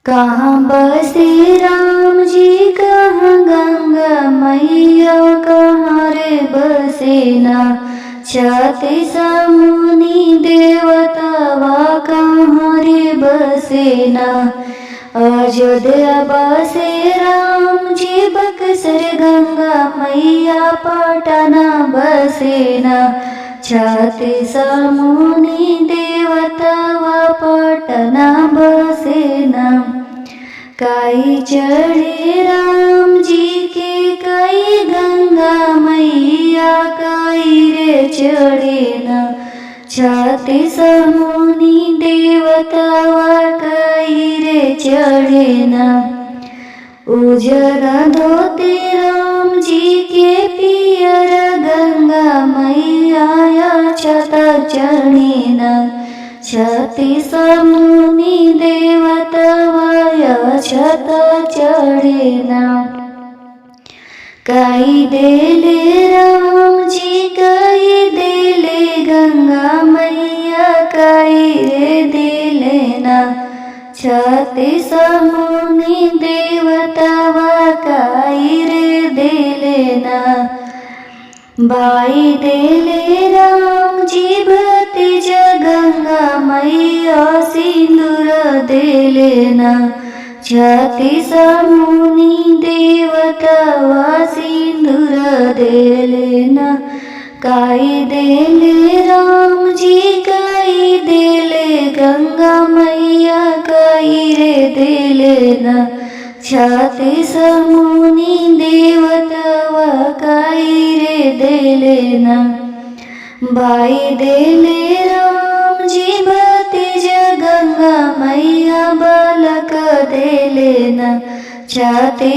कहाँ बसे राम जी कहाँ गंगा मैया, कहाँ रे बसेना छाती मुनि देवतावा, कहाँ रे बसेना। अयोध्या बसे राम जी बक्सर गंगा मैया, पटना बसेना छाती मुनि देवतावा, पटना बसेना। काई चढ़े राम जी के काई गंगा मैया, काई रे चढ़े न छाती मुनि देवतावा, काई रे चढ़े न। उजर धोते राम जी के पियर गंगा मैया, छता चढ़े न छाती मुनि देवतावा, छता चढ़े न। काई देले राम जी काई देले गंगा मैया, काई रे देले न छाती मुनि देवतावा, काई रे देले न। भाई देले राम जी भतीज गंगा मैया, सिंदूर देले न छाती मुनि देवतावा, सिंदूर देले न। काई देले राम जी काई देले गंगा मैया, काई रे देले न छाती मुनि देवतावा, काई रे देले न। भाई देले राम जी भतीज गंगा मैया, बालक देले न छाती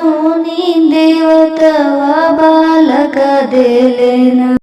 मुनि देवतावा, बालक देले न।